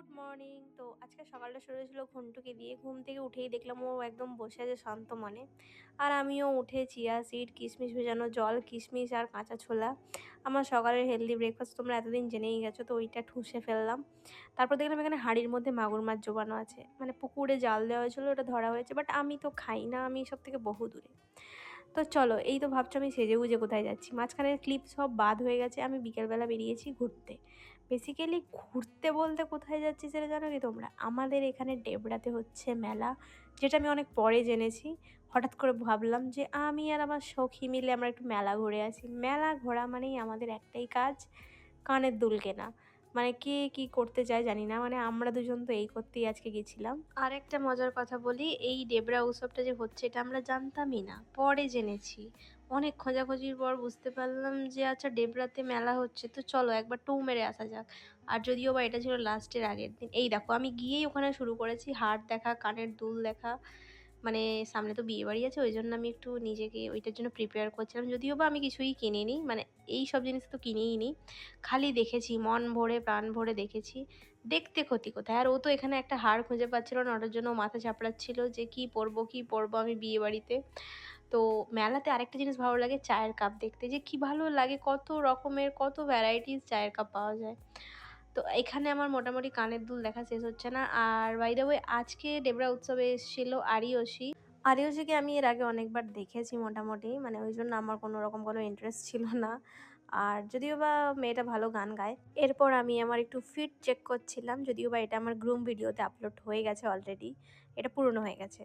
Good morning. তো আজকে সকালটা শুরু হয়েছিল ঘন্টুকে দিয়ে। ঘুম থেকে উঠেই দেখলাম ও একদম বসে আছে শান্ত মনে। আর আমিও উঠে চিয়া সিড, কিশমিশ ভেজানো জল, কিশমিশ আর কাঁচা ছোলা, আমার সকালের হেলদি ব্রেকফাস্ট তোমরা এতদিন জেনেই গেছো, তো ওইটা ঠুসে ফেললাম। তারপর দেখলাম এখানে হাঁড়ির মধ্যে মাগুর মাছ জোবানো আছে, মানে পুকুরে জাল দেওয়া হয়েছিল, ওটা ধরা হয়েছে, বাট আমি তো খাই না, আমি সব থেকে বহু দূরে। তো চলো, এই তো ভাবছো আমি সেজে গুজে কোথায় যাচ্ছি। মাঝখানের ক্লিপ সব বাদ হয়ে গেছে। আমি বিকেলবেলা বেরিয়েছি ঘুরতে। বেসিক্যালি ঘুরতে বলতে কোথায় যাচ্ছি সেটা জানো কি তোমরা? আমাদের এখানে ডেবরাতে হচ্ছে মেলা, যেটা আমি অনেক পরে জেনেছি। হঠাৎ করে ভাবলাম যে আমি আর আমার সখী মিলে আমরা একটু মেলা ঘুরে আসি। মেলা ঘোরা মানেই আমাদের একটাই কাজ, কানের দুল কেনা। মানে কে কি করতে চায় জানি না, মানে আমরা দুজন তো এই করতেই আজকে গেছিলাম। আর একটা মজার কথা বলি, এই ডেবরা উৎসবটা যে হচ্ছে এটা আমরা জানতামই না, পরে জেনেছি। অনেক খোঁজাখুঁজির পর বুঝতে পারলাম যে আচ্ছা ডেবরাতে মেলা হচ্ছে, তো চলো একবার টু মেরে আসা যাক। আর যদিও বা এটা ছিল লাস্টের আগের দিন, এই দেখো আমি গিয়েই ওখানে শুরু করেছি হার দেখা, কানের দুল দেখা। মানে সামনে তো বিয়ে বাড়ি আছে, ওই জন্য আমি একটু নিজেকে ওইটার জন্য প্রিপেয়ার করছিলাম। যদিও বা আমি কিছুই কিনিনি, মানে এই সব জিনিস তো কিনেই নি, খালি দেখেছি, মন ভরে প্রাণ ভরে দেখেছি। দেখতে ক্ষতি কোথায়। আর ও তো এখানে একটা হার খুঁজে পাচ্ছিল না, ওটার জন্য মাথা চাপড়াচ্ছিল যে কি পরবো আমি বিয়ে বাড়িতে। তো মেলাতে আরেকটা জিনিস ভালো লাগে, চায়ের কাপ দেখতে, যে কি ভালো লাগে, কত রকমের কত ভ্যারাইটিস চায়ের কাপ পাওয়া যায়। তো এখানে আমার মোটামুটি কানের দুল দেখা শেষ হচ্ছে না। আর বাই দ্য ওয়ে, আজকে ডেবরা উৎসবে এসেছিল আরিয়সী। আরিয়সীকে আমি এর আগে অনেকবার দেখেছি মোটামুটি, মানে ওই জন্য আমার কোনো রকম কোনো ইন্টারেস্ট ছিল না। আর যদিও বা মেয়েটা ভালো গান গায়। এরপর আমি আমার একটু ফিট চেক করছিলাম, যদিও বা এটা আমার গ্রুম ভিডিওতে আপলোড হয়ে গেছে অলরেডি, এটা পুরনো হয়ে গেছে।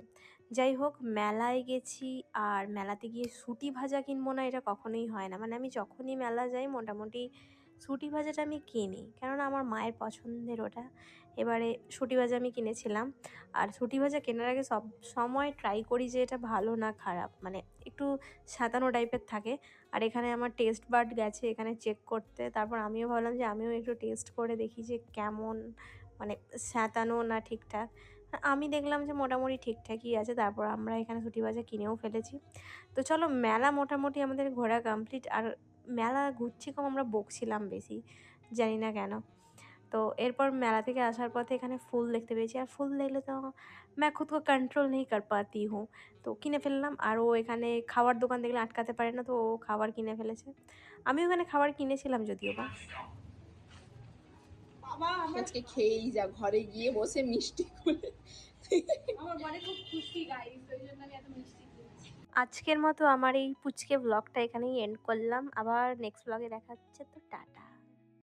যাই হোক, মেলায় গেছি। আর মেলাতে গিয়ে সুটি ভাজা কিনবো না এটা কখনোই হয় না, মানে আমি যখনই মেলা যাই মোটামুটি সুটি ভাজাটা আমি কিনি, কেননা আমার মায়ের পছন্দের ওটা। এবারে সুটি ভাজা আমি কিনেছিলাম। আর সুটি ভাজা কেনার আগে সব সময় ট্রাই করি যে এটা ভালো না খারাপ, মানে একটু সাঁতানো টাইপের থাকে। আর এখানে আমার টেস্ট বাড গেছে এখানে চেক করতে, তারপর আমিও ভাবলাম যে আমিও একটু টেস্ট করে দেখি যে কেমন, মানে সাঁতানো না ঠিকঠাক। আমি দেখলাম যে মোটামুটি ঠিকঠাকই আছে, তারপর আমরা এখানে সুটি ভাজা কিনেও ফেলেছি। তো চলো, মেলা মোটামুটি আমাদের ঘোরা কমপ্লিট। আর মেলা ঘুরছি কম, আমরা বকছিলাম বেশি, জানি না কেন। তো এরপর মেলা থেকে আসার পথে এখানে ফুল দেখতে পেয়েছি, আর ফুল দেখলে তো मैं खुद को कंट्रोल नहीं कर पाती हूँ, তো কিনে ফেললাম। আর ও এখানে খাবার দোকান দেখলে আটকাতে পারে না, তো ও খাবার কিনে ফেলেছে। আমি ওখানে খাবার কিনেছিলাম যদিও বা। বাবা আজকে খেয়েই যা, ঘরে গিয়ে বসে মিষ্টি খুলে। আমার বড় খুব খুশি গাইস, ওই জন্য আমি এত মিষ্টি খেয়েছি। আজকের মতো আমার এই পুচকে ব্লগটা এখানেই এন্ড করলাম। আবার নেক্সট ব্লগে দেখা হচ্ছে, তো টাটা।